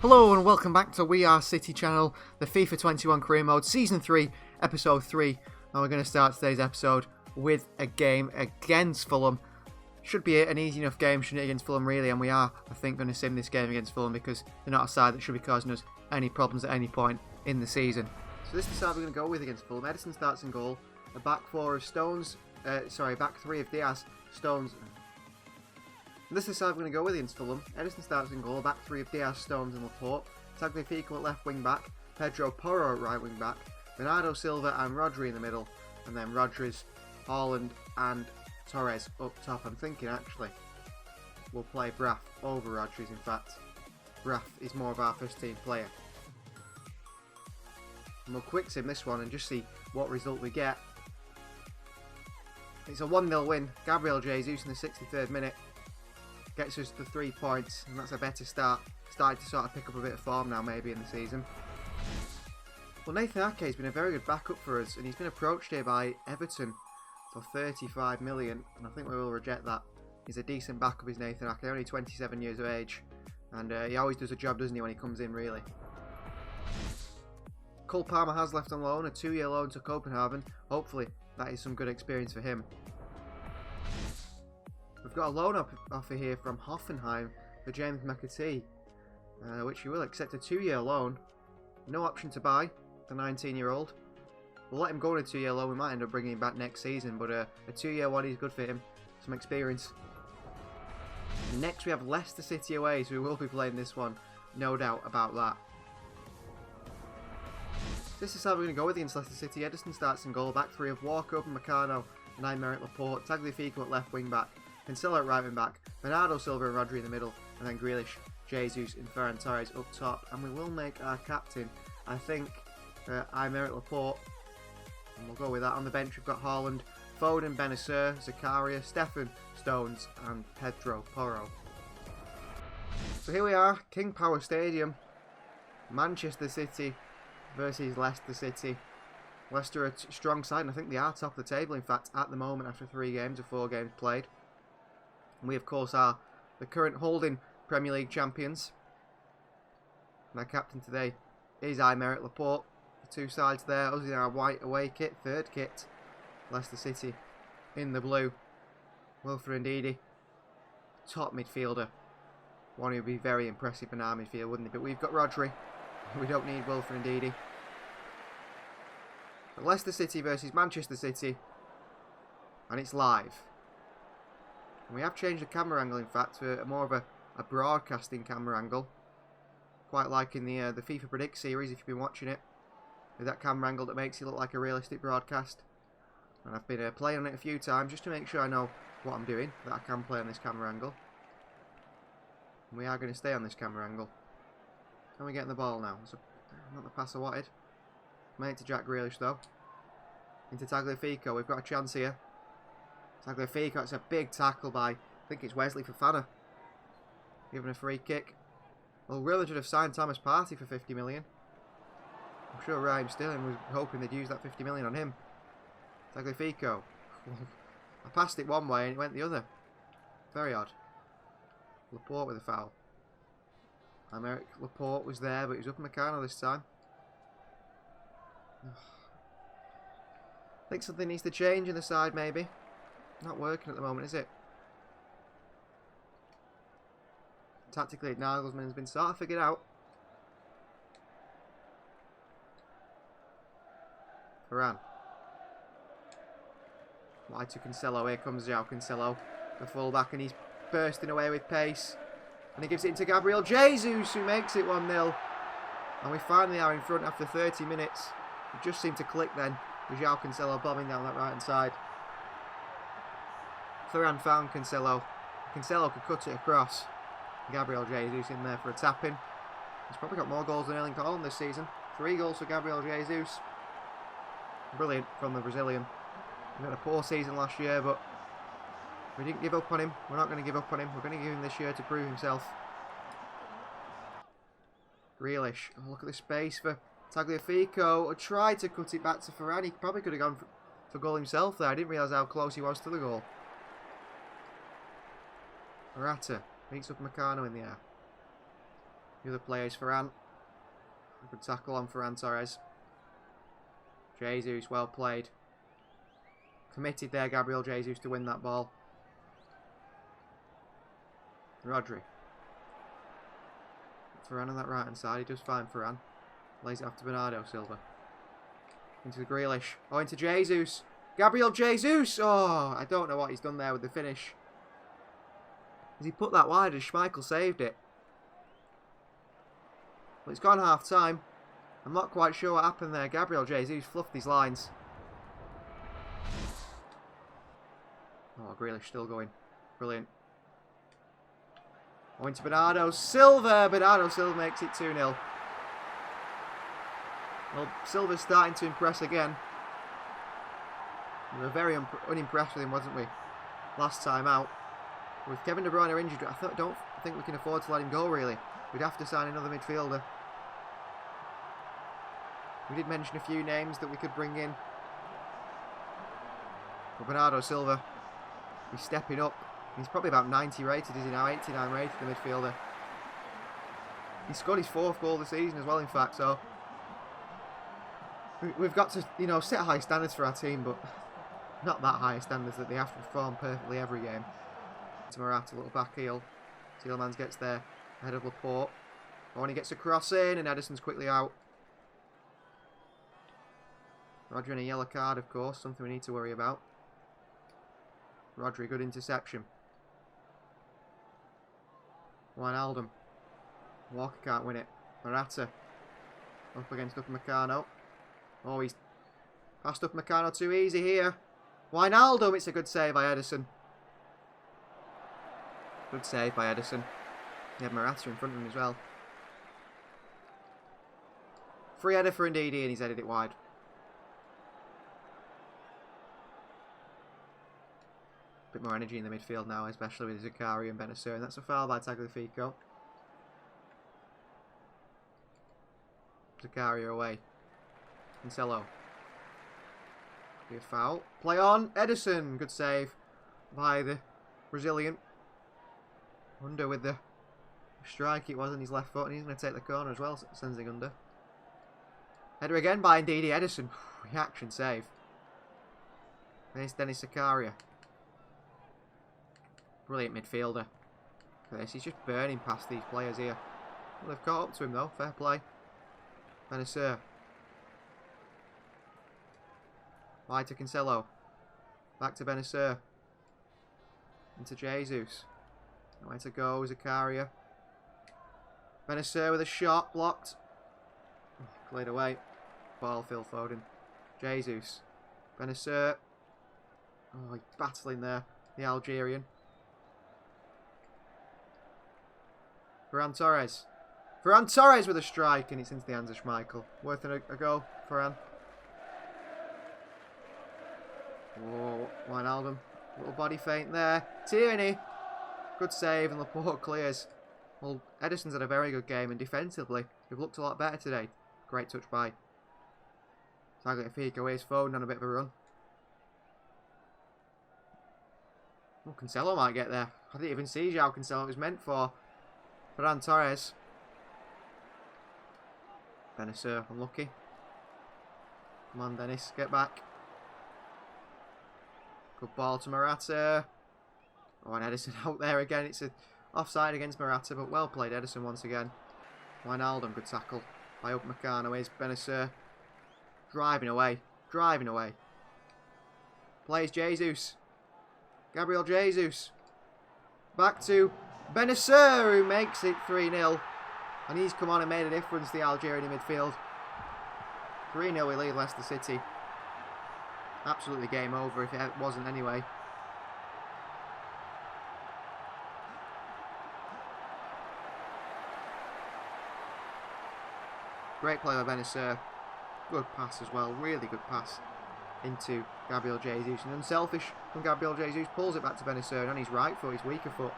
Hello and welcome back to We Are City channel, the FIFA 21 Career Mode Season 3, Episode 3. And we're going to start today's episode with a game against Fulham. Should be an easy enough game, shouldn't it, against Fulham really? And we are, I think, going to sim this game against Fulham because they're not a side that should be causing us any problems at any point in the season. So this is the side we're going to go with against Fulham. Edison starts in goal. A back four of Stones, back three of Diaz, Stones. And this is the side we're going to go with against Fulham. Edison starts in goal, back three of Diaz, Stones and Laporte. Tagliafico at left wing back, Pedro Porro at right wing back, Bernardo Silva and Rodri in the middle, and then Rodri's, Haaland and Torres up top. I'm thinking actually we'll play Braff over Rodri's. In fact, Braff is more of our first team player. And we'll quick sim this one and just see what result we get. It's a 1-0 win. Gabriel Jesus in the 63rd minute gets us the 3 points, and that's a better start. Starting to sort of pick up a bit of form now maybe in the season. Well, Nathan Ake has been a very good backup for us, and he's been approached here by Everton for 35 million, and I think we will reject that. He's a decent backup, is Nathan Ake, only 27 years of age, and he always does a job, doesn't he, when he comes in, really. Cole Palmer has left on loan, a 2-year loan to Copenhagen. Hopefully that is some good experience for him. We've got a loan offer here from Hoffenheim for James McAtee, which he will accept a 2-year loan. No option to buy, the 19-year-old. We'll let him go on a 2-year loan. We might end up bringing him back next season, but a 2-year one is good for him. Some experience. Next we have Leicester City away, so we will be playing this one. No doubt about that. This is how we're going to go with against Leicester City. Edison starts in goal, back three of Walker, Upamecano and Aymeric Laporte. Tagliafico at left wing back, Cancelo at right wing back, Bernardo Silva and Rodri in the middle, and then Grealish, Jesus and Ferran Torres up top. And we will make our captain, I think, Aymeric Laporte, and we'll go with that. On the bench we've got Haaland, Foden, Benacer, Zakaria, Stefan, Stones and Pedro Porro. So here we are, King Power Stadium, Manchester City versus Leicester City. Leicester are a strong side, and I think they are top of the table, in fact, at the moment after 3 games or 4 games played. And we, of course, are the current holding Premier League champions. And our captain today is Aymeric Laporte. The 2 sides there, us in our white away kit, 3rd kit. Leicester City in the blue. Wilfred Ndidi, top midfielder. One who would be very impressive in our midfield, wouldn't he? But we've got Rodri. We don't need Wilfred Ndidi. But Leicester City versus Manchester City. And it's live. And we have changed the camera angle, in fact, to more of a broadcasting camera angle. Quite like in the FIFA Predict series, if you've been watching it. With that camera angle that makes it look like a realistic broadcast. And I've been playing on it a few times just to make sure I know what I'm doing, that I can play on this camera angle. And we are going to stay on this camera angle. Can we get the ball now? It's not the pass I wanted. Made it to Jack Grealish though. Into Tagliafico. We've got a chance here. Tagliafico, it's a big tackle by, I think it's Wesley Fofana. Given a free kick. Well, really should have signed Thomas Partey for 50 million. I'm sure Raheem Sterling was hoping they'd use that 50 million on him. Tagliafico. I passed it one way and it went the other. Very odd. Laporte with a foul. Aymeric Laporte was there, but he was Upamecano this time. I think something needs to change in the side, maybe. Not working at the moment, is it? Tactically, Nagelsmann has been sort of figured out. Varane. Wide to Cancelo. Here comes João Cancelo, the fullback, and he's bursting away with pace. And he gives it into Gabriel Jesus, who makes it 1-0. And we finally are in front after 30 minutes. It just seemed to click then, with João Cancelo bombing down that right-hand side. Varane found Cancelo. Cancelo could cut it across. Gabriel Jesus in there for a tap-in. He's probably got more goals than Erling Haaland this season. 3 goals for Gabriel Jesus. Brilliant from the Brazilian. He had a poor season last year, but we didn't give up on him. We're not going to give up on him. We're going to give him this year to prove himself. Grealish. Oh, look at the space for Tagliafico. Tried to cut it back to Varane. He probably could have gone for goal himself there. I didn't realise how close he was to the goal. Morata meets up Upamecano in the air. The other players, Ferran. Good tackle on Ferran Torres. Jesus, well played. Committed there, Gabriel Jesus, to win that ball. Rodri. Ferran on that right hand side. He does fine, Ferran. Lays it off to Bernardo Silva. Into Grealish. Oh, into Jesus. Gabriel Jesus! Oh, I don't know what he's done there with the finish. As he put that wide as Schmeichel saved it. Well, it's gone half time. I'm not quite sure what happened there. Gabriel Jesus fluffed his lines. Oh, Grealish still going. Brilliant. Oh, into Bernardo Silva. Bernardo Silva makes it 2-0. Well, Silva's starting to impress again. We were very unimpressed with him, wasn't we? Last time out. With Kevin De Bruyne injured, I don't think we can afford to let him go, really. We'd have to sign another midfielder. We did mention a few names that we could bring in. But Bernardo Silva, he's stepping up. He's probably about 90 rated, is he now? 89 rated, the midfielder. He scored his 4th goal of the season as well, in fact, so... We've got to, you know, set high standards for our team, but not that high standards that they have to perform perfectly every game. To Morata, a little back heel. Tielemans gets there, ahead of Laporte. Oh, and he gets a cross in, and Ederson's quickly out. Rodri and a yellow card, of course, something we need to worry about. Rodri, good interception. Wijnaldum. Walker can't win it. Morata. Up against Upamecano. Oh, he's passed Upamecano too easy here. Wijnaldum, it's a good save by Ederson. Good save by Ederson. He had Morata in front of him as well. Free header for Ndidi, and he's headed it wide. Bit more energy in the midfield now, especially with Zakaria and Benacer, and that's a foul by Tagliafico. Zakaria away. Cancelo. Be a foul. Play on. Ederson. Good save by the Brazilian. Under with the strike it was on his left foot, and he's going to take the corner as well, sending under. Header again by Ndidi. Ederson. Reaction save. There's Dennis Zakaria. Brilliant midfielder. Look at this. He's just burning past these players here. Well, they've caught up to him though. Fair play. Benacer. Wide to Cancelo. Back to Benacer. Into Jesus. Nowhere to go. Zakaria. Benacer with a shot. Blocked. Oh, cleared away. Ball, Phil Foden. Jesus. Benacer. Oh, he's battling there. The Algerian. Ferran Torres. Ferran Torres with a strike, and it's into the hands of Schmeichel. Worth a go, Ferran. Oh, Wijnaldum. Little body feint there. Tierney. Good save, and Laporte clears. Well, Ederson's had a very good game, and defensively, we've looked a lot better today. Great touch by Tagliafico. Here's Foden on a bit of a run. Oh, Cancelo might get there. I didn't even see João Cancelo. It was meant for Ferran Torres. Benacer, unlucky. Come on, Dennis, get back. Good ball to Morata. Oh, and Ederson out there again. It's a offside against Morata, but well played Ederson once again. Wijnaldum, good tackle by Upamecano. Here's Benacer. Driving away. Driving away. Plays Jesus. Gabriel Jesus. Back to Benacer, who makes it 3-0. And he's come on and made a difference, the Algerian midfield. 3-0 we lead Leicester City. Absolutely game over if it wasn't anyway. Great play by Benacer. Good pass as well. Really good pass into Gabriel Jesus. And unselfish from Gabriel Jesus. Pulls it back to Benacer on his right foot, his weaker foot.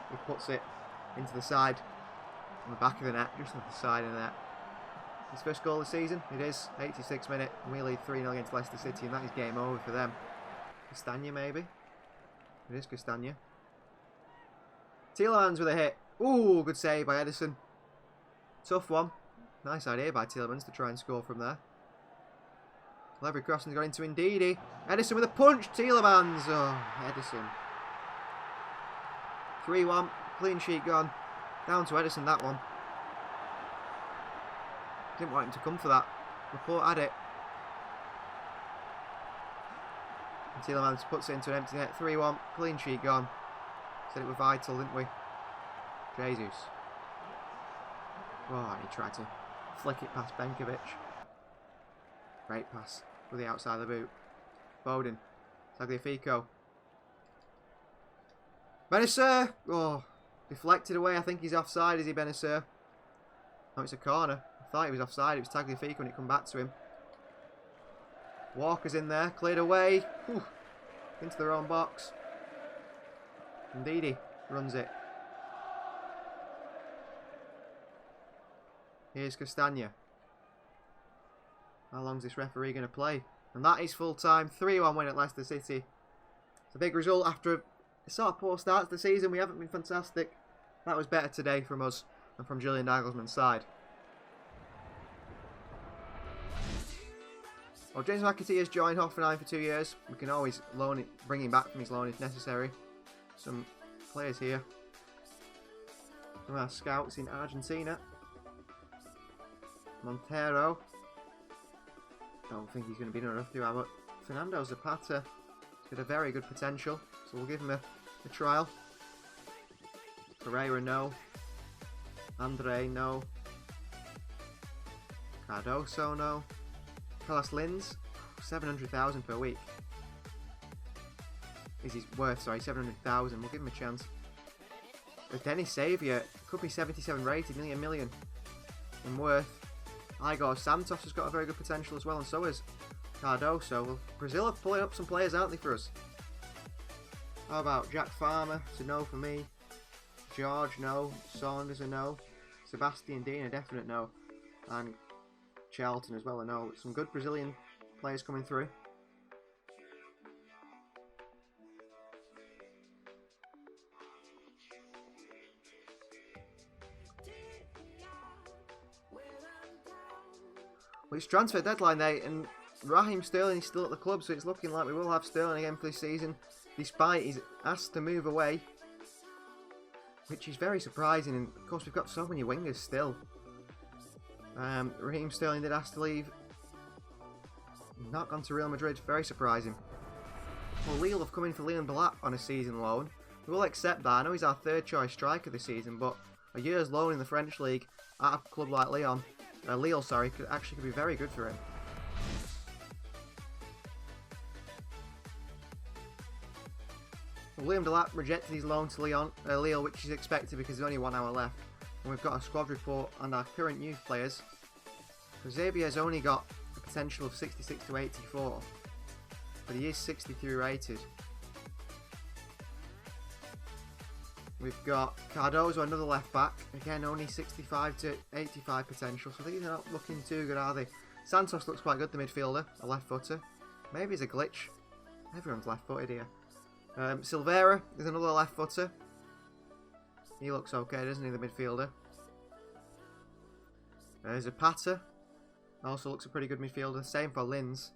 He puts it into the side. On the back of the net. Just on the side of the net. His first goal of the season. It is. 86th minute. And we lead 3-0 against Leicester City. And that is game over for them. Castagna maybe. It is Castagna. Tielemans with a hit. Ooh, good save by Ederson. Tough one. Nice idea by Tielemans to try and score from there. Clever crossing's got into Ndidi. Edison with a punch. Tielemans. Oh, Edison. 3-1. Clean sheet gone. Down to Edison, that one. Didn't want him to come for that. Laporte had it. And Tielemans puts it into an empty net. 3-1. Clean sheet gone. Said it was vital, didn't we? Jesus. Oh, and he tried to flick it past Benkovic. Great pass with the outside of the boot. Foden. Tagliafico. Benacer! Oh, deflected away. I think he's offside, is he, Benacer? No, it's a corner. I thought he was offside. It was Tagliafico when it come back to him. Walker's in there. Cleared away. Whew. Into their own box. Ndidi runs it. Here's Castagna. How long's this referee going to play? And that is full time. 3-1 win at Leicester City. It's a big result after a sort of poor start to the season. We haven't been fantastic. That was better today from us than from Julian Nagelsmann's side. Well, James McAtee has joined Hoffenheim for 2 years. We can always loan it, bring him back from his loan if necessary. Some players here. Some of our scouts in Argentina. Montero. Don't think he's going to be enough, do I? But Fernando Zapata has got a very good potential, so we'll give him a trial. Pereira, no. Andre, no. Cardoso, no. Carlos Linz, 700,000 per week. Is he worth, sorry, 700,000. We'll give him a chance. Dennis Xavier could be 77 rated, nearly a million in worth. Igor Santos has got a very good potential as well, and so has Cardoso. Well, Brazil are pulling up some players, aren't they, for us? How about Jack Farmer? It's a no for me. George, no. Saunders, a no. Sebastian Dean, a definite no. And Charlton as well, a no. Some good Brazilian players coming through. Well, it's transfer deadline day, and Raheem Sterling is still at the club, so it's looking like we will have Sterling again for this season, despite he's asked to move away, which is very surprising. And of course, we've got so many wingers still. Raheem Sterling did ask to leave. Not gone to Real Madrid. Very surprising. Well, Lille have come in for Leon Balat on a season loan. We will accept that. I know he's our third choice striker this season, but a year's loan in the French league at a club like Lille, sorry, could be very good for him. Well, Liam Delap rejected his loan to Lille, which is expected because there's only 1 hour left. And we've got a squad report and our current youth players. Xavier's only got a potential of 66 to 84, but he is 63 rated. We've got Cardozo, another left back. Again, only 65 to 85 potential, so these are not looking too good, are they? Santos looks quite good, the midfielder, a left footer. Maybe it's a glitch. Everyone's left footed here. Silveira is another left footer. He looks okay, doesn't he, the midfielder? Zapata also looks a pretty good midfielder. Same for Linz.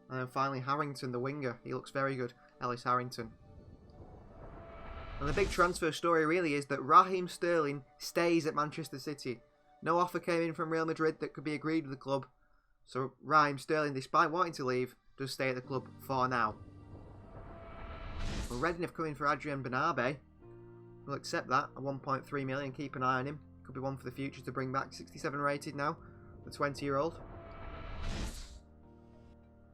And then finally Harrington, the winger. He looks very good. Ellis Harrington. And the big transfer story really is that Raheem Sterling stays at Manchester City. No offer came in from Real Madrid that could be agreed with the club. So Raheem Sterling, despite wanting to leave, does stay at the club for now. Well, Reading have come in for Adrian Benabe. We'll accept that. A 1.3 million. Keep an eye on him. Could be one for the future to bring back. 67 rated now. The 20-year-old.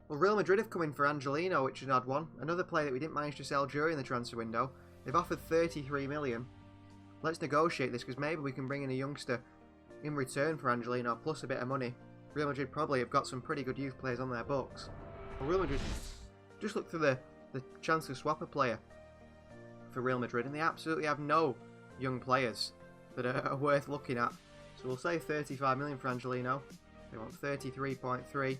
Well, Real Madrid have come in for Angelino, which is an odd one. Another player that we didn't manage to sell during the transfer window. They've offered 33 million. Let's negotiate this, because maybe we can bring in a youngster in return for Angelino, plus a bit of money. Real Madrid probably have got some pretty good youth players on their books. Well, Real Madrid, just look through the chance to swap a player for Real Madrid, and they absolutely have no young players that are worth looking at. So we'll say 35 million for Angelino. They want 33.3.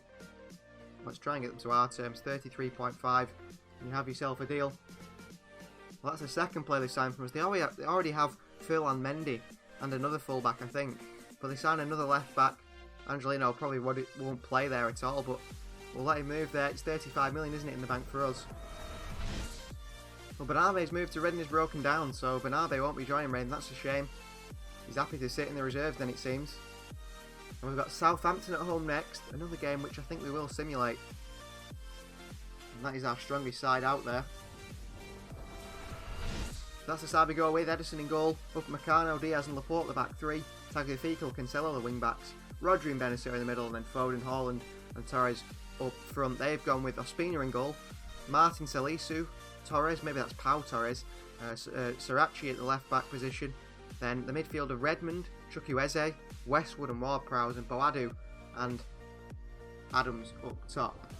Let's try and get them to our terms, 33.5, and you have yourself a deal. Well, that's the second player they signed from us. They already have Furlan Mendy and another fullback, I think. But they sign another left back. Angelino probably won't play there at all, but we'll let him move there. It's 35 million, isn't it, in the bank for us? Well, Bernabe's move to Reading is broken down, so Bernabe won't be joining Reading. That's a shame. He's happy to sit in the reserves then, it seems. And we've got Southampton at home next. Another game which I think we will simulate. And that is our strongest side out there. That's the side we go with. Ederson in goal. Upamecano, Diaz and Laporte the back three. Tagliafico, Cancelo the wing backs. Rodri and Bennacer in the middle, and then Foden, Haaland and Torres up front. They've gone with Ospina in goal. Martin Salisu, Torres, maybe that's Pau Torres. Sirachi at the left back position. Then the midfield of Redmond, Chukwueze, Westwood and Ward-Prowse and Boadu and Adams up top.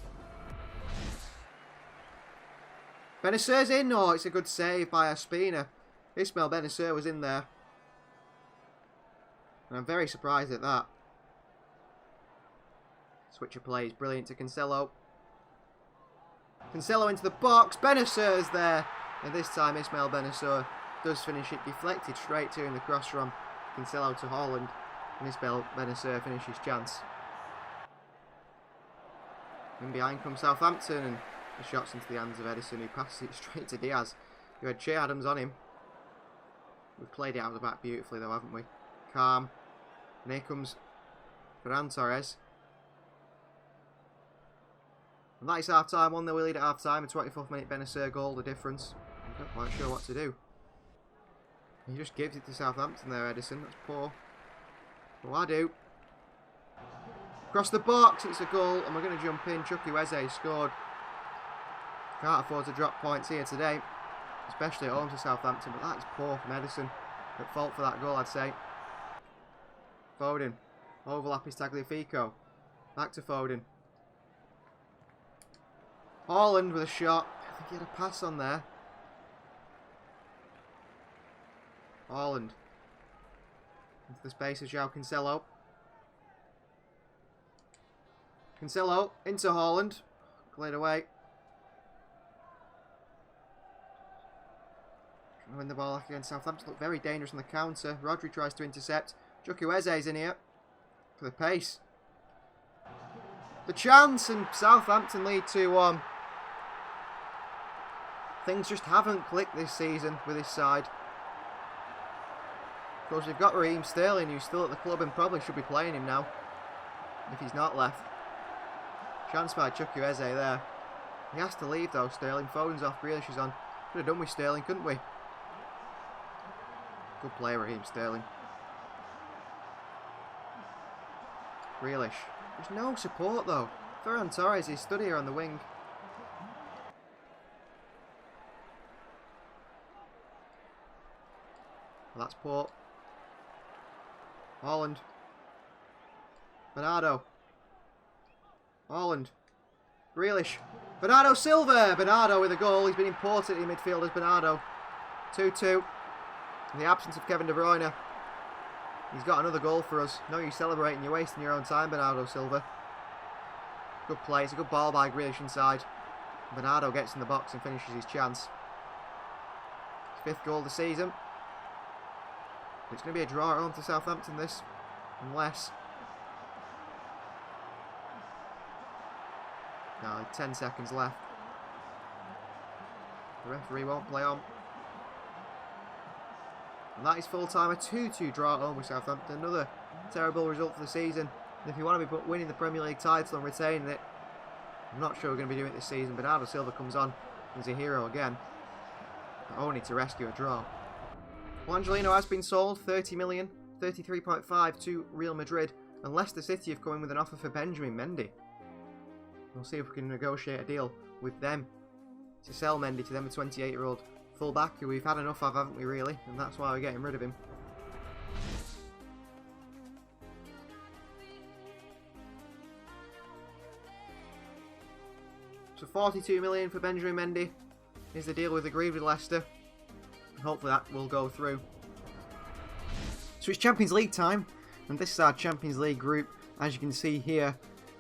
Bennacer's in. Oh, it's a good save by Ospina. Ismail Bennacer was in there. And I'm very surprised at that. Switch of play is brilliant to Cancelo. Cancelo into the box. Bennacer's there. And this time Ismail Bennacer does finish it, deflected straight to him, the cross from Cancelo to Haaland. And Ismail Bennacer finishes chance. In behind comes Southampton, and the shot's into the hands of Ederson, who passes it straight to Diaz, who had Che Adams on him. We've played it out of the back beautifully though, haven't we? Calm. And here comes Ferran Torres. And that is half time. 1-0 we lead at half time. A 24th minute Bennacer goal, the difference. I'm not quite sure what to do. He just gives it to Southampton there, Ederson. That's poor. Boadu. Across the box, it's a goal, and we're going to jump in. Chukwueze scored. Can't afford to drop points here today, especially at home to Southampton, but that is poor from Ederson. At fault for that goal, I'd say. Foden. Overlap is Tagliafico. Back to Foden. Haaland with a shot. I think he had a pass on there. Haaland. Into the space of João Cancelo. Cancelo into Haaland. Cleared away. Trying to win the ball back against Southampton. Look very dangerous on the counter. Rodri tries to intercept. Chukwueze's in here for the pace. The chance, and Southampton lead 2-1. Things just haven't clicked this season with this side. Of course, we've got Raheem Sterling, who's still at the club and probably should be playing him now, if he's not left. Chance by Chukwueze there. He has to leave though, Sterling. Foden's off, Grealish is on. Could have done with Sterling, couldn't we? Good play, Raheem Sterling. Grealish. There's no support though. Ferran Torres is stood here on the wing. Well, that's poor. Haaland. Bernardo. Haaland. Grealish. Bernardo Silva. Bernardo with a goal. He's been imported in midfield as Bernardo. 2-2. In the absence of Kevin De Bruyne. He's got another goal for us. No use celebrating. You're wasting your own time, Bernardo Silva. Good play. It's a good ball by Grealish inside. Bernardo gets in the box and finishes his chance. His 5th goal of the season. It's going to be a draw at home to Southampton, this. Unless... No, 10 seconds left. The referee won't play on. And that is full time. A 2-2 draw at home with Southampton. Another terrible result for the season. And if you want to be winning the Premier League title and retaining it, I'm not sure we're going to be doing it this season. Bernardo Silva comes on. He's a hero again. But only to rescue a draw. Well, Angelino has been sold. 30 million. 33.5 to Real Madrid. And Leicester City have come in with an offer for Benjamin Mendy. We'll see if we can negotiate a deal with them to sell Mendy to them, a 28-year-old full-back who we've had enough of, haven't we, really? And that's why we're getting rid of him. So 42 million for Benjamin Mendy is the deal we've agreed with Leicester. Hopefully that will go through. So it's Champions League time, and this is our Champions League group. As you can see here,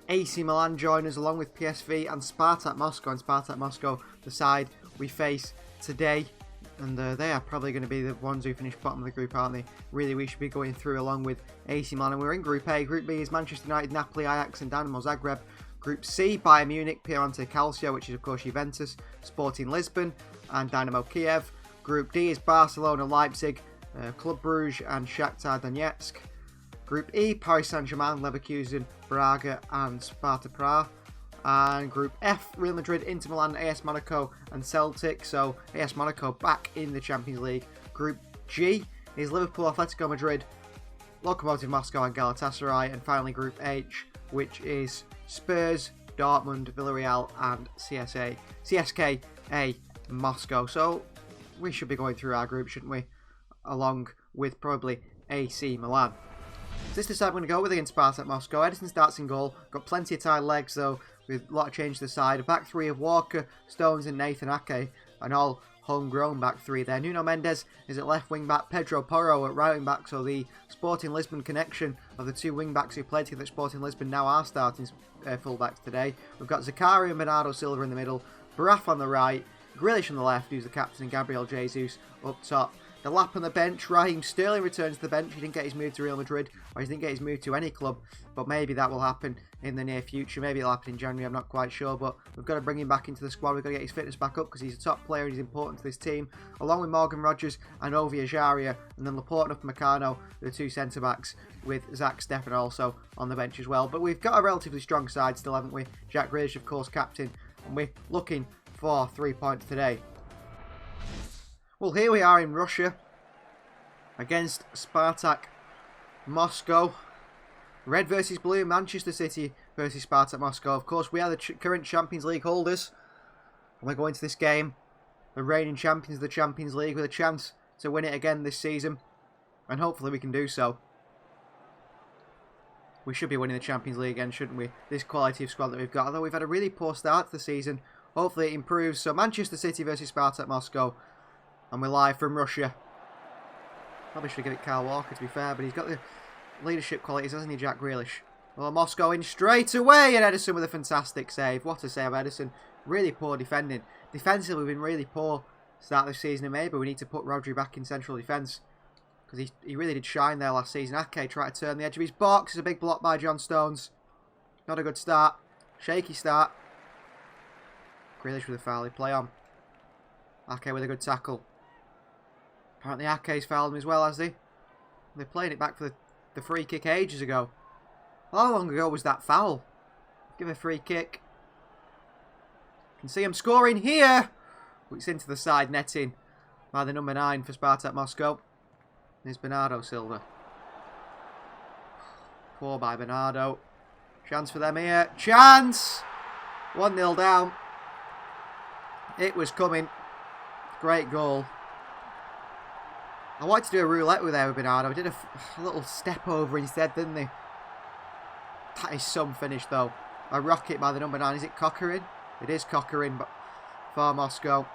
AC Milan join us along with PSV and Spartak Moscow. And Spartak Moscow, the side we face today. And they are probably going to be the ones who finish bottom of the group, aren't they? Really, we should be going through along with AC Milan. And we're in Group A. Group B is Manchester United, Napoli, Ajax and Dynamo Zagreb. Group C, Bayern Munich, Piemonte Calcio, which is of course Juventus, Sporting Lisbon and Dynamo Kiev. Group D is Barcelona, Leipzig, Club Brugge and Shakhtar Donetsk. Group E, Paris Saint-Germain, Leverkusen, Braga and Sparta Prague. And Group F, Real Madrid, Inter Milan, AS Monaco and Celtic. So AS Monaco back in the Champions League. Group G is Liverpool, Atletico Madrid, Lokomotiv Moscow and Galatasaray. And finally Group H, which is Spurs, Dortmund, Villarreal and CSKA Moscow. So we should be going through our group, shouldn't we? Along with probably AC Milan. So this is how I'm going to go with against Spartak Moscow. Edison starts in goal. Got plenty of tight legs though, with a lot of change to the side. A back three of Walker, Stones and Nathan Ake. And all homegrown back three there. Nuno Mendes is at left wing back. Pedro Porro at right wing back. So the Sporting Lisbon connection of the two wing backs who played together at Sporting Lisbon now are starting full backs today. We've got Zakaria and Bernardo Silva in the middle. Baraf on the right. Grealish on the left, who's the captain, and Gabriel Jesus up top. The lap on the bench, Raheem Sterling returns to the bench. He didn't get his move to Real Madrid, or he didn't get his move to any club, but maybe that will happen in the near future. Maybe it'll happen in January, I'm not quite sure, but we've got to bring him back into the squad. We've got to get his fitness back up because he's a top player and he's important to this team, along with Morgan Rogers and Ovi Ajaria, and then Laporte and Upamecano, the two centre-backs, with Zach Steffen also on the bench as well. But we've got a relatively strong side still, haven't we? Jack Grealish, of course, captain, and we're looking for 3 points today. Well, here we are in Russia against Spartak Moscow. Red versus blue, Manchester City versus Spartak Moscow. Of course, we are the current Champions League holders. And we're going to this game, the reigning champions of the Champions League, with a chance to win it again this season. And hopefully we can do so. We should be winning the Champions League again, shouldn't we? This quality of squad that we've got. Although we've had a really poor start to the season. Hopefully it improves. So Manchester City versus Spartak Moscow. And we're live from Russia. Probably should give it Kyle Walker, to be fair, but he's got the leadership qualities, hasn't he, Jack Grealish? Well, Moscow in straight away, and Edison with a fantastic save. What a save, Edison. Really poor defending. Defensively, we've been really poor start of the season, and maybe we need to put Rodri back in central defence, because he really did shine there last season. Ake tried to turn the edge of his box. It's a big block by John Stones. Not a good start. Shaky start. Grealish with a foul. He play on. Ake with a good tackle. Apparently Ake's fouled him as well, has he? They're playing it back for the free kick ages ago. How long ago was that foul? Give a free kick. Can see him scoring here. It's into the side netting by the number 9 for Spartak Moscow. There's Bernardo Silva. Poor by Bernardo. Chance for them here. Chance! 1-0 down. It was coming. Great goal. I wanted to do a roulette with Bernardo. I did a little step over instead, didn't he? That is some finish, though. A rocket by the number 9. Is it Cockering? It is Cockering, but for Moscow.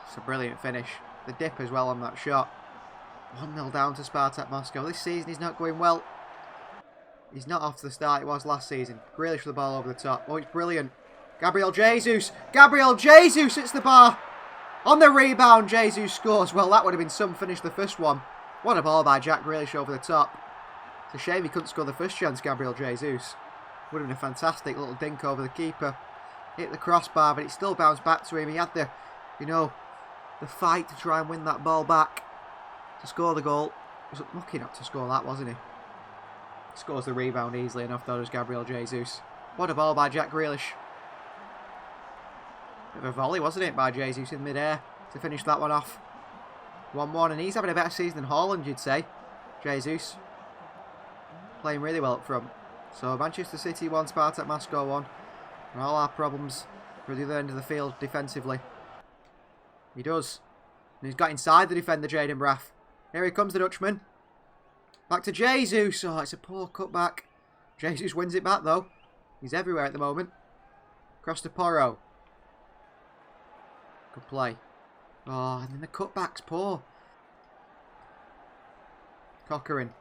It's a brilliant finish. The dip as well on that shot. 1-0 down to Spartak Moscow. This season he's not going well. He's not off to the start it was last season. Grealish with the ball over the top. Oh, it's brilliant. Gabriel Jesus. Gabriel Jesus hits the bar. On the rebound, Jesus scores. Well, that would have been some finish, the first one. What a ball by Jack Grealish over the top. It's a shame he couldn't score the first chance, Gabriel Jesus. Would have been a fantastic little dink over the keeper. Hit the crossbar, but it still bounced back to him. He had the, the fight to try and win that ball back. To score the goal. He was lucky not to score that, wasn't he? Scores the rebound easily enough, though, as Gabriel Jesus. What a ball by Jack Grealish. Bit of a volley, wasn't it, by Jesus in mid-air to finish that one off. 1-1, and he's having a better season than Haaland, you'd say. Jesus. Playing really well up front. So Manchester City 1, Spartak Moscow 1. And all our problems are at the other end of the field defensively. He does. And he's got inside the defender, Jaden Braff. Here he comes, the Dutchman. Back to Jesus. Oh, it's a poor cutback. Jesus wins it back, though. He's everywhere at the moment. Cross to Porro. Good play. Oh, and then the cutback's poor. Cockering.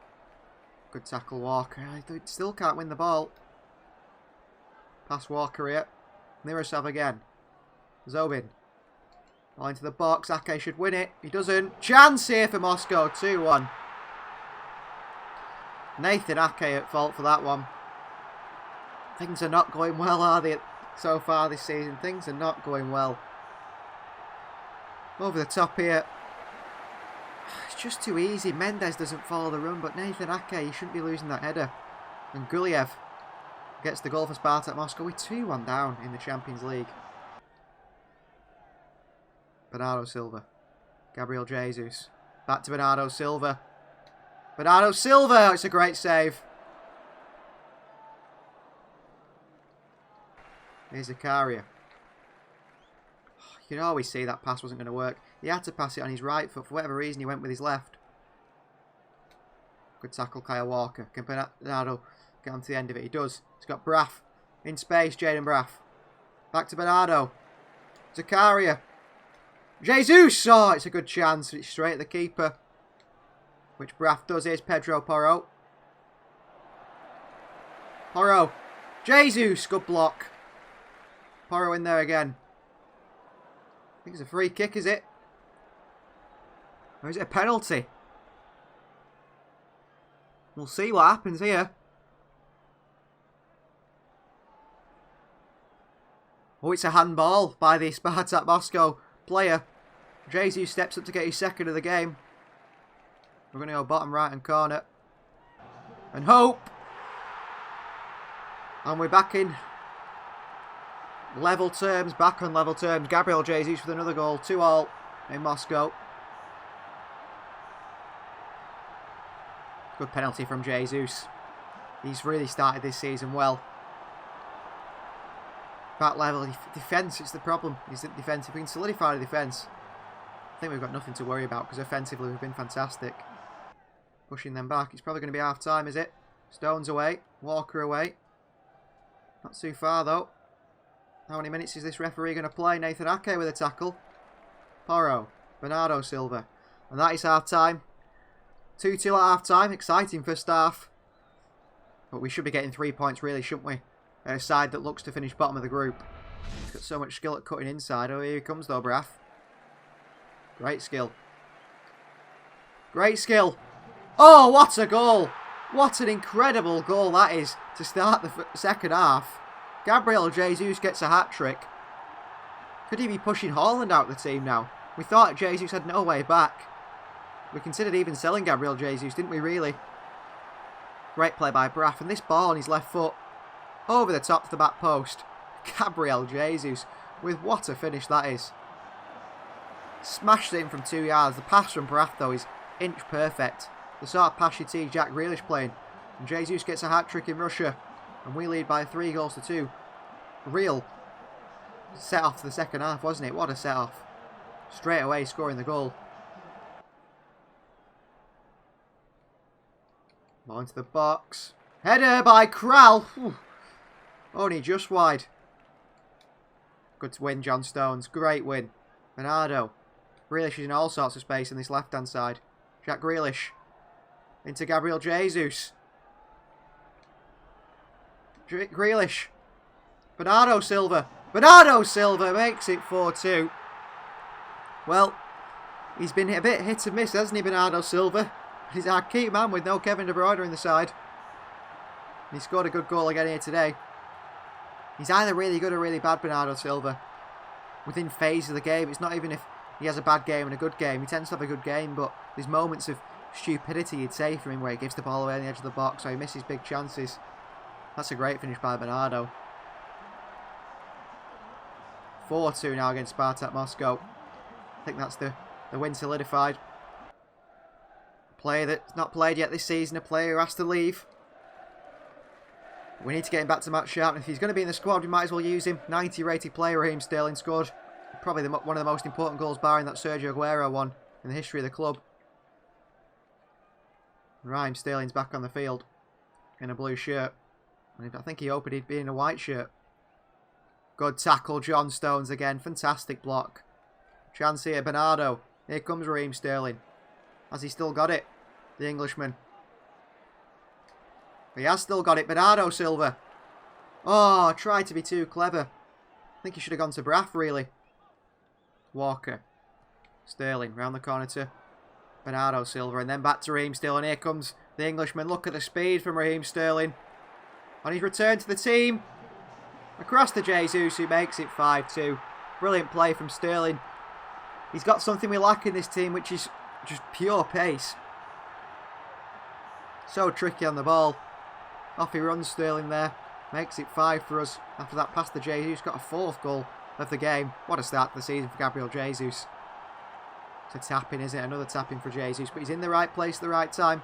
Good tackle, Walker. I still can't win the ball. Pass Walker here. Mirosov again. Zobin. Ball into the box. Ake should win it. He doesn't. Chance here for Moscow. 2-1. Nathan Ake at fault for that one. Things are not going well, are they, so far this season? Things are not going well. Over the top here. It's just too easy. Mendes doesn't follow the run, but Nathan Ake, he shouldn't be losing that header. And Guliev gets the goal for Spartak Moscow. We're 2-1 down in the Champions League. Bernardo Silva. Gabriel Jesus. Back to Bernardo Silva. Bernardo Silva! It's a great save. Here's Zakaria. You could always see that pass wasn't going to work. He had to pass it on his right foot. For whatever reason, he went with his left. Good tackle, Kyle Walker. Can Bernardo get onto the end of it? He does. He's got Braff in space. Jaden Braff. Back to Bernardo. Zakaria. Jesus! Oh, it's a good chance. It's straight at the keeper. Which Braff does. Here's Pedro Porro. Porro. Jesus! Good block. Porro in there again. I think it's a free kick, is it? Or is it a penalty? We'll see what happens here. Oh, it's a handball by the Spartak Moscow player. Jesus steps up to get his second of the game. We're going to go bottom right hand corner. And hope. And we're back in level terms. Back on level terms. Gabriel Jesus with another goal. 2-2 in Moscow. Good penalty from Jesus. He's really started this season well. Back level. Defence, it's the problem. Is the defence. If we can solidify the defence, I think we've got nothing to worry about, because offensively we've been fantastic. Pushing them back. It's probably going to be half time, is it? Stones away. Walker away. Not too far though. How many minutes is this referee going to play? Nathan Ake with a tackle. Porro. Bernardo Silva. And that is half time. 2-2 at half time. Exciting first half. But we should be getting 3 points really, shouldn't we? A side that looks to finish bottom of the group. Got so much skill at cutting inside. Oh, here he comes though, Braff. Great skill. Great skill. Oh, what a goal. What an incredible goal that is to start the second half. Gabriel Jesus gets a hat-trick. Could he be pushing Haaland out of the team now? We thought Jesus had no way back. We considered even selling Gabriel Jesus, didn't we really? Great play by Braff. And this ball on his left foot. Over the top to the back post. Gabriel Jesus with what a finish that is. Smashed it in from 2 yards. The pass from Braff though is inch perfect. The sort of pass you see Jack Grealish playing. And Jesus gets a hat-trick in Russia. And we lead by 3-2. Real set-off to the second half, wasn't it? What a set-off. Straight away scoring the goal. Ball into the box. Header by Kral. Only just wide. Good win, John Stones. Great win. Bernardo. Grealish is in all sorts of space on this left-hand side. Jack Grealish. Into Gabriel Jesus. Grealish. Bernardo Silva. Bernardo Silva makes it 4-2. Well, he's been a bit hit and miss, hasn't he, Bernardo Silva? He's our key man with no Kevin De Bruyne in the side. He scored a good goal again here today. He's either really good or really bad, Bernardo Silva. Within phase of the game. It's not even if he has a bad game and a good game. He tends to have a good game, but there's moments of stupidity, you'd say, from him, where he gives the ball away on the edge of the box, or he misses big chances. That's a great finish by Bernardo. 4-2 now against Spartak Moscow. I think that's the win solidified. A player that's not played yet this season, a player who has to leave. We need to get him back to match sharp. If he's going to be in the squad, we might as well use him. 90 rated player, Raheem Sterling scored probably one of the most important goals, barring that Sergio Aguero one in the history of the club. Raheem Sterling's back on the field in a blue shirt. I think he hoped he'd be in a white shirt. Good tackle, John Stones again. Fantastic block. Chance here, Bernardo. Here comes Raheem Sterling. Has he still got it? The Englishman. He has still got it. Bernardo Silva. Oh, tried to be too clever. I think he should have gone to Braff, really. Walker. Sterling round the corner to Bernardo Silva, and then back to Raheem Sterling. Here comes the Englishman. Look at the speed from Raheem Sterling. On his return to the team. Across to Jesus, who makes it 5-2. Brilliant play from Sterling. He's got something we lack in this team, which is just pure pace. So tricky on the ball. Off he runs, Sterling there. Makes it 5 for us. After that pass to Jesus, got a 4th goal of the game. What a start to the season for Gabriel Jesus. It's a tapping, is it? Another tapping for Jesus, but he's in the right place at the right time.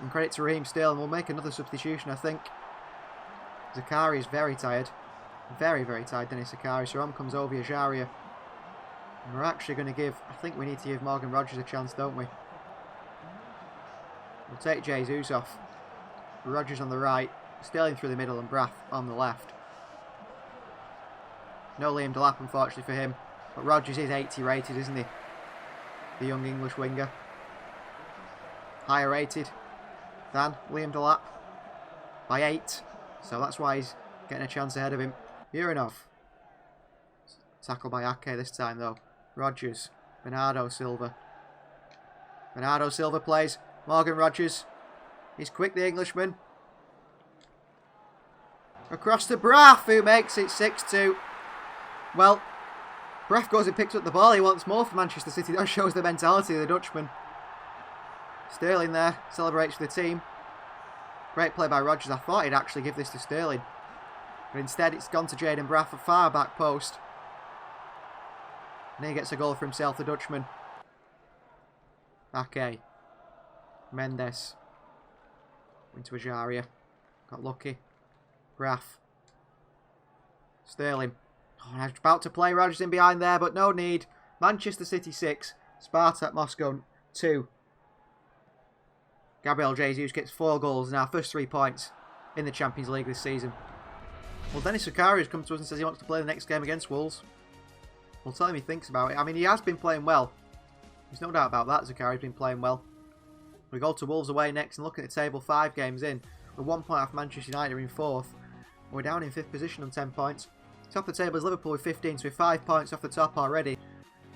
And credit to Raheem Sterling. We'll make another substitution, I think. Zakari is very tired. Very, very tired, Dennis Zakari. So on comes Ovie Ejaria. And we're actually going to give... I think we need to give Morgan Rogers a chance, don't we? We'll take Jesus off. Rogers on the right. Sterling through the middle and Braff on the left. No Liam Delap, unfortunately, for him. But Rogers is 80 rated, isn't he? The young English winger. Higher rated than Liam Delap by 8. So that's why he's getting a chance ahead of him. Urinov. Tackled by Ake this time though. Rogers. Bernardo Silva. Bernardo Silva plays. Morgan Rogers. He's quick, the Englishman. Across to Braff, who makes it 6-2. Well, Braff goes and picks up the ball. He wants more for Manchester City. That shows the mentality of the Dutchman. Sterling there. Celebrates for the team. Great play by Rogers. I thought he'd actually give this to Sterling. But instead it's gone to Jaden Braff at far back post. And he gets a goal for himself, the Dutchman. Ake. Mendes. Into Ejaria. Got lucky. Braff. Sterling. Oh, I was about to play Rogers in behind there, but no need. Manchester City 6. Spartak Moscow 2. Gabriel Jesus gets 4 goals and our first 3 points in the Champions League this season. Well, Dennis Zakari has come to us and says he wants to play the next game against Wolves. We'll tell him he thinks about it. I mean, he has been playing well. There's no doubt about that. Zakari's been playing well. We go to Wolves away next and look at the table 5 games in. We're 1 point off Manchester United in 4th. We're down in 5th position on 10 points. Top of the table is Liverpool with 15, so we're 5 points off the top already.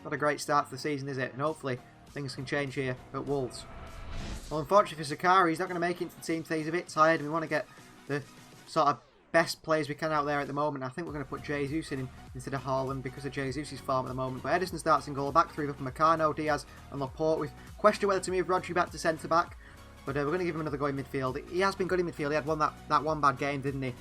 Not a great start to the season, is it? And hopefully things can change here at Wolves. Well, unfortunately for Zakari, he's not going to make it into the team today. He's a bit tired and we want to get the sort of best players we can out there at the moment. I think we're going to put Jesus in instead of Haaland because of Jesus' form at the moment. But Edison starts in goal, back 3 up Meccano, Diaz and Laporte. We've questioned whether to move Rodri back to centre-back. But we're going to give him another go in midfield. He has been good in midfield. He had that one bad game, didn't he?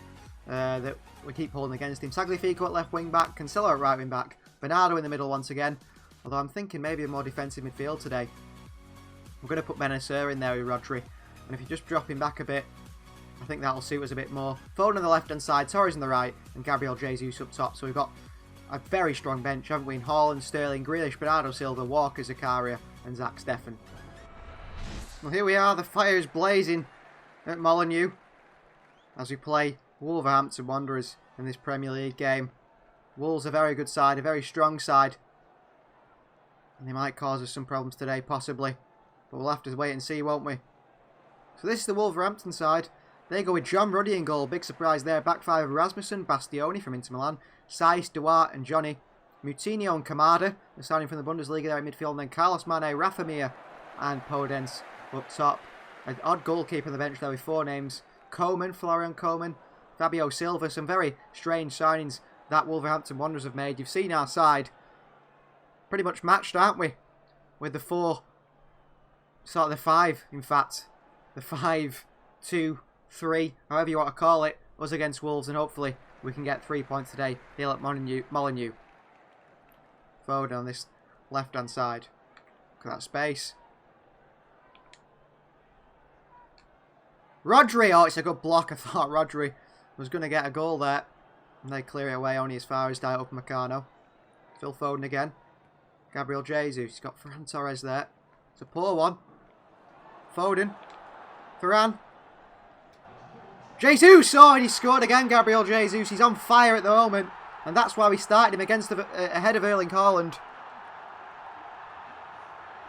That we keep holding against him. Tagliafico at left wing back. Cancelo at right wing back. Bernardo in the middle once again. Although I'm thinking maybe a more defensive midfield today. We're going to put Benacer in there with Rodri. And if you just drop him back a bit, I think that'll suit us a bit more. Foden on the left-hand side, Torres on the right, and Gabriel Jesus up top. So we've got a very strong bench, haven't we? In Haaland, Sterling, Grealish, Bernardo Silva, Walker, Zakaria, and Zach Steffen. Well, here we are. The fire is blazing at Molineux as we play Wolverhampton Wanderers in this Premier League game. Wolves a very good side, a very strong side. And they might cause us some problems today, possibly. But we'll have to wait and see, won't we? So this is the Wolverhampton side. They go with John Ruddy in goal. Big surprise there. Back 5 of Rasmussen, Bastioni from Inter Milan, Saiss, Duarte and Johnny. Moutinho and Kamada, the signing from the Bundesliga there in midfield. And then Carlos Mane, Rafa Mir and Podence up top. An odd goalkeeper on the bench there with 4 names. Coman, Florian Coman, Fabio Silva. Some very strange signings that Wolverhampton Wanderers have made. You've seen our side pretty much matched, aren't we? With the 4, sort of the 5, in fact. The 5, 2, 3, however you want to call it, us against Wolves, and hopefully we can get 3 points today here at Molineux. Foden on this left-hand side. Look at that space. Rodri! Oh, it's a good block. I thought Rodri was going to get a goal there. And they clear it away only as far as Diop Meccano. Phil Foden again. Gabriel Jesus. He's got Ferran Torres there. It's a poor one. Foden. Ferran. Jesus! Oh, and he scored again, Gabriel Jesus. He's on fire at the moment. And that's why we started him against ahead of Erling Haaland.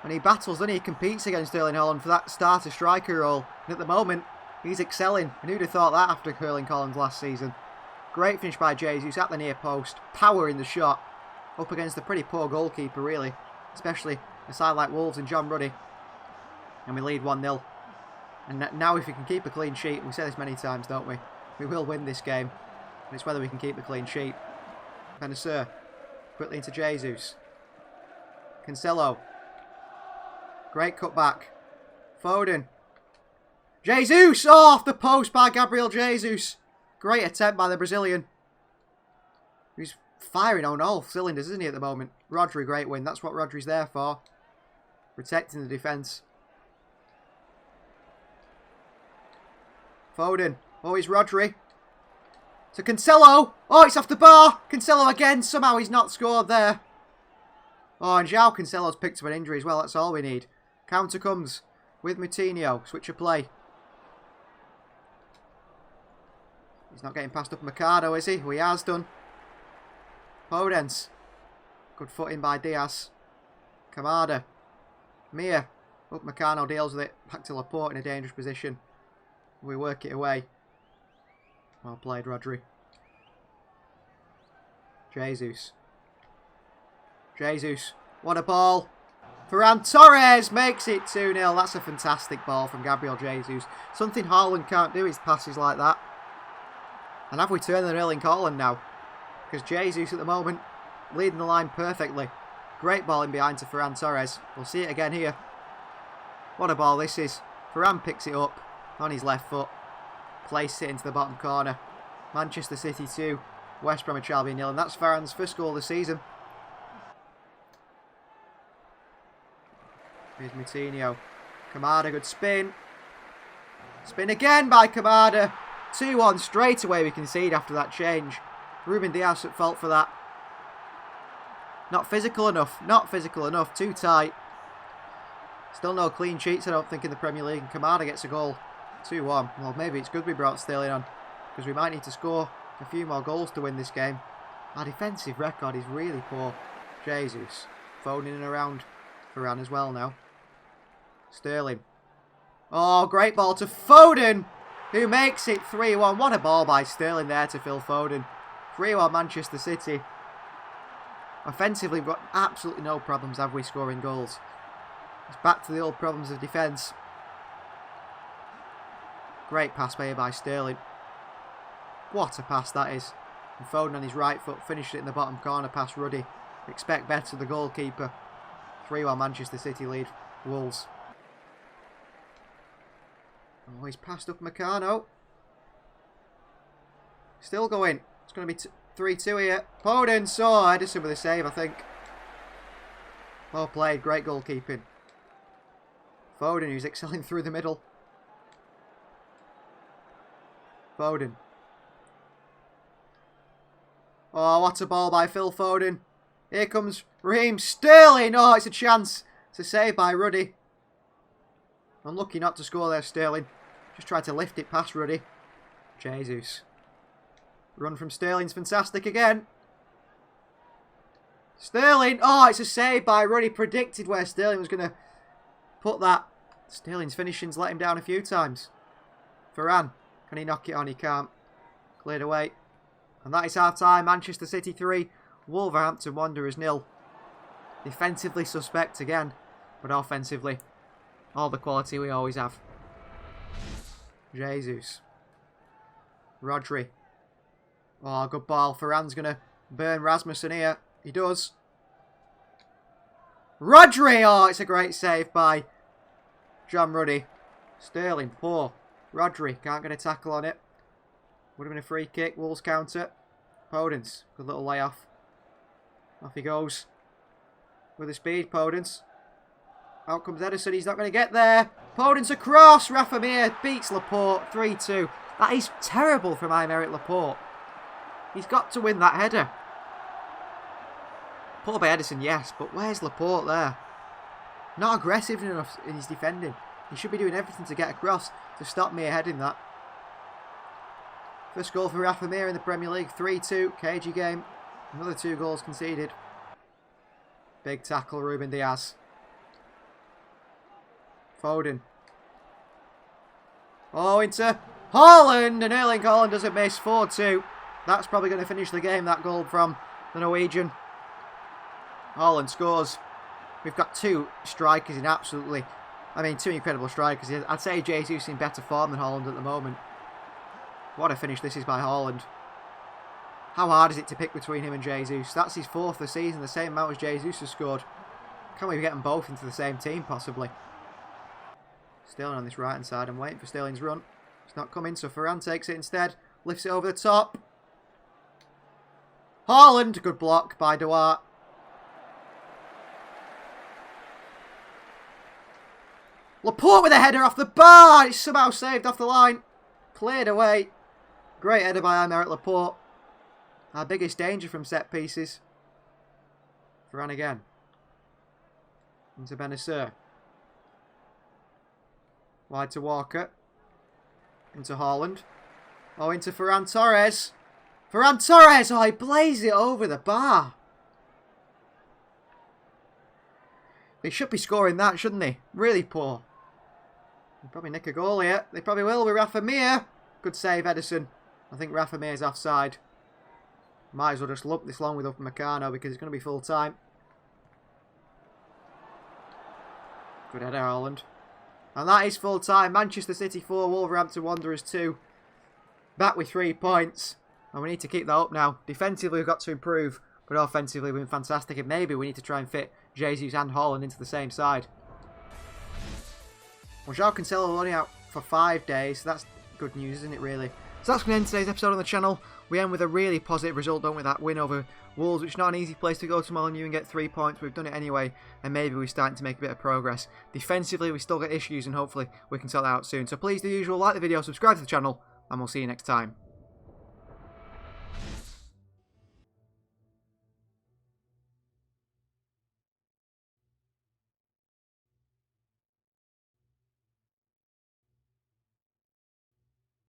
When he battles, then he competes against Erling Haaland for that starter striker role. And at the moment, he's excelling. And who'd have thought that after Erling Haaland's last season? Great finish by Jesus at the near post. Power in the shot. up against a pretty poor goalkeeper, really. Especially a side like Wolves and John Ruddy. And we lead 1-0. And now if we can keep a clean sheet, we say this many times, don't we? We will win this game. And it's whether we can keep a clean sheet. Benasser. Quickly into Jesus. Cancelo. Great cutback. Foden. Jesus! Oh, off the post by Gabriel Jesus. Great attempt by the Brazilian. He's firing on all cylinders, isn't he, at the moment? Rodri, great win. That's what Rodri's there for. Protecting the defence. Foden. Oh, it's Rodri. To Cancelo. Oh, it's off the bar. Cancelo again. Somehow he's not scored there. Oh, and João Cancelo's picked up an injury as well. That's all we need. Counter comes with Moutinho. Switch of play. He's not getting past Upamecano, is he? Well, he has done. Podence. Good footing by Diaz. Kamada. Mia. Upamecano deals with it. Back to Laporte in a dangerous position. We work it away. Well played, Rodri. Jesus. Jesus. What a ball. Ferran Torres makes it 2-0. That's a fantastic ball from Gabriel Jesus. Something Haaland can't do is passes like that. And have we turned the Erling Haaland now? Because Jesus at the moment leading the line perfectly. Great ball in behind to Ferran Torres. We'll see it again here. What a ball this is. Ferran picks it up on his left foot. Places it into the bottom corner. Manchester City 2. West Bromwich Albion 0. And that's Ferran's first goal of the season. Here's Moutinho. Kamada, good spin. Spin again by Kamada. 2-1 straight away we concede after that change. Ruben Dias at fault for that. Not physical enough. Not physical enough. Too tight. Still no clean sheets, I don't think, in the Premier League. And Kamada gets a goal. 2-1. Well, maybe it's good we brought Sterling on. Because we might need to score a few more goals to win this game. Our defensive record is really poor. Jesus. Foden in around Ferran as well now. Sterling. Oh, great ball to Foden, who makes it 3-1. What a ball by Sterling there to Phil Foden. 3-1 Manchester City. Offensively, we've got absolutely no problems, have we, scoring goals. It's back to the old problems of defence. Great pass made by Sterling. What a pass that is. And Foden on his right foot finished it in the bottom corner past Ruddy. Expect better, the goalkeeper. 3-1 Manchester City lead Wolves. Oh, he's passed Upamecano. Still going. It's going to be 3-2 here. Foden saw Edison with a save, I think. Well played. Great goalkeeping. Foden, who's excelling through the middle. Foden. Oh, what a ball by Phil Foden. Here comes Raheem Sterling. Oh, it's a chance. It's a save by Ruddy. Unlucky not to score there, Sterling. Just tried to lift it past Ruddy. Jesus. Run from Sterling's fantastic again. Sterling. Oh, it's a save by Ruddy. Predicted where Sterling was going to put that. Sterling's finishing's let him down a few times. Ferran. Can he knock it on? He can't. Cleared away. And that is half-time. Manchester City 3. Wolverhampton Wanderers 0. Defensively suspect again. But offensively, all the quality we always have. Jesus. Rodri. Oh, good ball. Ferran's going to burn Rasmussen here. He does. Rodri! Oh, it's a great save by John Ruddy. Sterling, poor. Rodri, can't get a tackle on it. Would have been a free kick. Wolves counter. Podence, good little layoff. Off he goes. With the speed, Podence. Out comes Edison, he's not going to get there. Podence across. Rafa Mir beats Laporte 3-2. That is terrible from Aymeric Laporte. He's got to win that header. Poor by Edison, yes, but where's Laporte there? Not aggressive enough in his defending. He should be doing everything to get across to stop Mir heading that. First goal for Rafa Mir in the Premier League. 3-2, cagey game. Another 2 goals conceded. Big tackle, Ruben Dias. Foden. Oh, into Haaland, and Erling Haaland doesn't miss. 4-2. That's probably going to finish the game, that goal from the Norwegian. Haaland scores. We've got two strikers in absolutely... I mean, two incredible strikers. I'd say Jesus in better form than Haaland at the moment. What a finish this is by Haaland. How hard is it to pick between him and Jesus? That's his 4th of the season, the same amount as Jesus has scored. Can't we get them both into the same team, possibly? Sterling on this right-hand side. I'm waiting for Sterling's run. It's not coming, so Varane takes it instead. Lifts it over the top. Haaland! Good block by Duarte. Laporte with a header off the bar. It's somehow saved off the line. Cleared away. Great header by Aymeric Laporte. Our biggest danger from set pieces. Varane again. Into Benacer. Wide to Walker. Into Haaland. Oh, into Ferran Torres. Ferran Torres! Oh, he blazed it over the bar. They should be scoring that, shouldn't they? Really poor. They'll probably nick a goal here. They probably will with Rafa Mir. Good save, Ederson. I think Rafa Mir's offside. Might as well just lump this long with Upamecano because it's going to be full time. Good header, Haaland. And that is full time. Manchester City 4, Wolverhampton Wanderers 2. Back with 3 points. And we need to keep that up now. Defensively, we've got to improve. But offensively, we've been fantastic. And maybe we need to try and fit Jesus and Haaland into the same side. Well, João Cancelo only out for 5 days. So that's good news, isn't it, really? So that's going to end today's episode on the channel. We end with a really positive result, don't we? That win over Wolves, which is not an easy place to go to Molineux and get 3 points. We've done it anyway, and maybe we're starting to make a bit of progress. Defensively, we still got issues, and hopefully we can sort that out soon. So please do the usual, like the video, subscribe to the channel, and we'll see you next time.